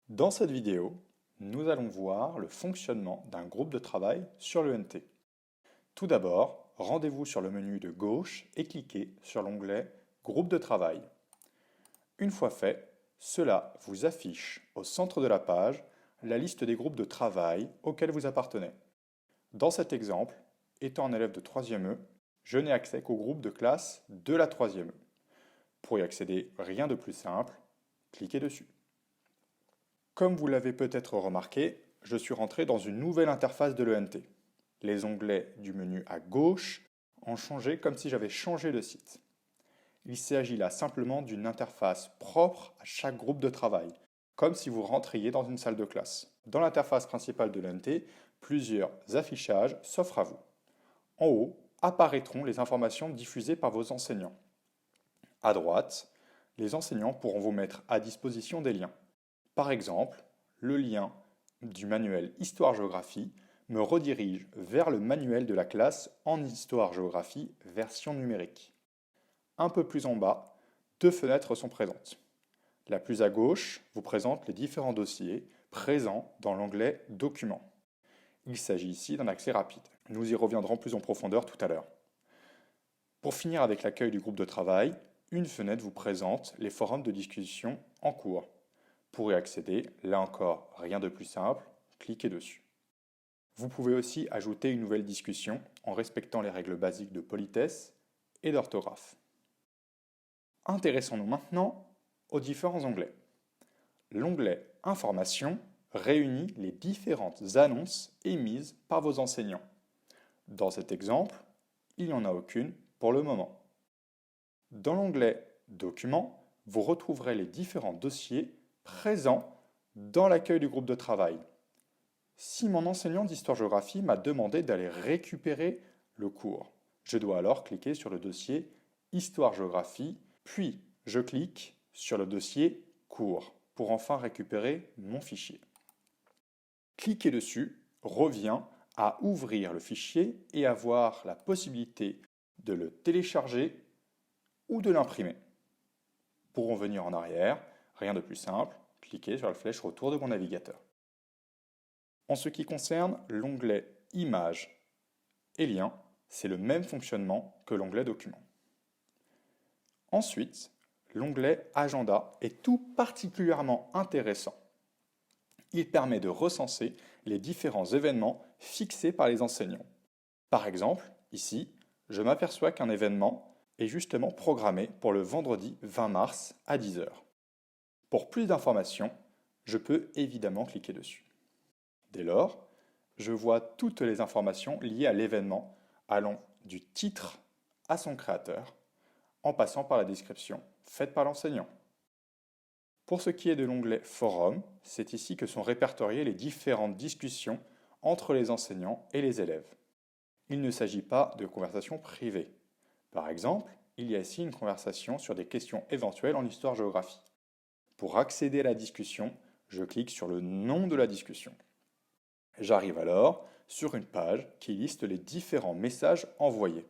Dans cette vidéo, nous allons voir le fonctionnement d'un groupe de travail sur l'ENT. Tout d'abord, rendez-vous sur le menu de gauche et cliquez sur l'onglet Groupe de travail. Une fois fait, cela vous affiche au centre de la page la liste des groupes de travail auxquels vous appartenez. Dans cet exemple, étant un élève de 3e E, je n'ai accès qu'au groupe de classe de la 3e E. Pour y accéder, rien de plus simple, cliquez dessus. Comme vous l'avez peut-être remarqué, je suis rentré dans une nouvelle interface de l'ENT. Les onglets du menu à gauche ont changé comme si j'avais changé de site. Il s'agit là simplement d'une interface propre à chaque groupe de travail, comme si vous rentriez dans une salle de classe. Dans l'interface principale de l'ENT, plusieurs affichages s'offrent à vous. En haut apparaîtront les informations diffusées par vos enseignants. À droite, les enseignants pourront vous mettre à disposition des liens. Par exemple, le lien du manuel Histoire-Géographie me redirige vers le manuel de la classe en Histoire-Géographie version numérique. Un peu plus en bas, deux fenêtres sont présentes. La plus à gauche vous présente les différents dossiers présents dans l'onglet Documents. Il s'agit ici d'un accès rapide. Nous y reviendrons plus en profondeur tout à l'heure. Pour finir avec l'accueil du groupe de travail, une fenêtre vous présente les forums de discussion en cours. Pour y accéder, là encore, rien de plus simple, cliquez dessus. Vous pouvez aussi ajouter une nouvelle discussion en respectant les règles basiques de politesse et d'orthographe. Intéressons-nous maintenant aux différents onglets. L'onglet Information réunit les différentes annonces émises par vos enseignants. Dans cet exemple, il n'y en a aucune pour le moment. Dans l'onglet Documents, vous retrouverez les différents dossiers présents dans l'accueil du groupe de travail. Si mon enseignant d'histoire-géographie m'a demandé d'aller récupérer le cours, je dois alors cliquer sur le dossier Histoire-Géographie, puis je clique sur le dossier Cours pour enfin récupérer mon fichier. Cliquer dessus revient à ouvrir le fichier et avoir la possibilité de le télécharger ou de l'imprimer. Pour revenir en arrière, rien de plus simple, cliquez sur la flèche retour de mon navigateur. En ce qui concerne l'onglet Images et Liens, c'est le même fonctionnement que l'onglet Documents. Ensuite, l'onglet Agenda est tout particulièrement intéressant. Il permet de recenser les différents événements fixés par les enseignants. Par exemple, ici, je m'aperçois qu'un événement est justement programmé pour le vendredi 20 mars à 10 h. Pour plus d'informations, je peux évidemment cliquer dessus. Dès lors, je vois toutes les informations liées à l'événement allant du titre à son créateur, en passant par la description faite par l'enseignant. Pour ce qui est de l'onglet Forum, c'est ici que sont répertoriées les différentes discussions entre les enseignants et les élèves. Il ne s'agit pas de conversations privées. Par exemple, il y a ici une conversation sur des questions éventuelles en histoire-géographie. Pour accéder à la discussion, je clique sur le nom de la discussion. J'arrive alors sur une page qui liste les différents messages envoyés.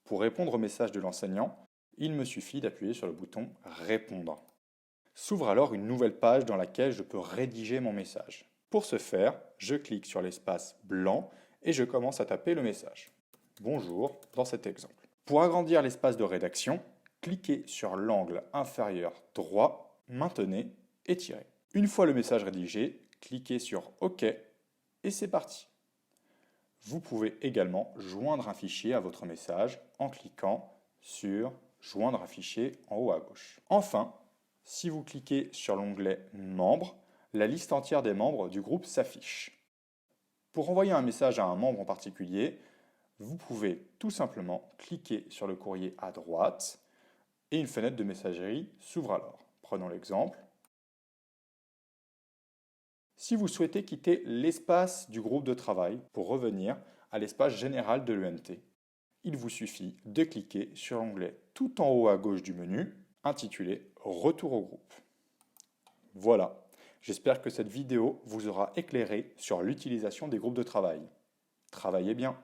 Pour répondre au message de l'enseignant, il me suffit d'appuyer sur le bouton « Répondre ». S'ouvre alors une nouvelle page dans laquelle je peux rédiger mon message. Pour ce faire, je clique sur l'espace blanc et je commence à taper le message. Bonjour dans cet exemple. Pour agrandir l'espace de rédaction, cliquez sur l'angle inférieur droit, maintenez et tirez. Une fois le message rédigé, cliquez sur OK et c'est parti. Vous pouvez également joindre un fichier à votre message en cliquant sur Joindre un fichier en haut à gauche. Enfin, si vous cliquez sur l'onglet Membres, la liste entière des membres du groupe s'affiche. Pour envoyer un message à un membre en particulier, vous pouvez tout simplement cliquer sur le courrier à droite et une fenêtre de messagerie s'ouvre alors. Prenons l'exemple. Si vous souhaitez quitter l'espace du groupe de travail pour revenir à l'espace général de l'ENT, il vous suffit de cliquer sur l'onglet tout en haut à gauche du menu intitulé « Retour au groupe ». Voilà, j'espère que cette vidéo vous aura éclairé sur l'utilisation des groupes de travail. Travaillez bien!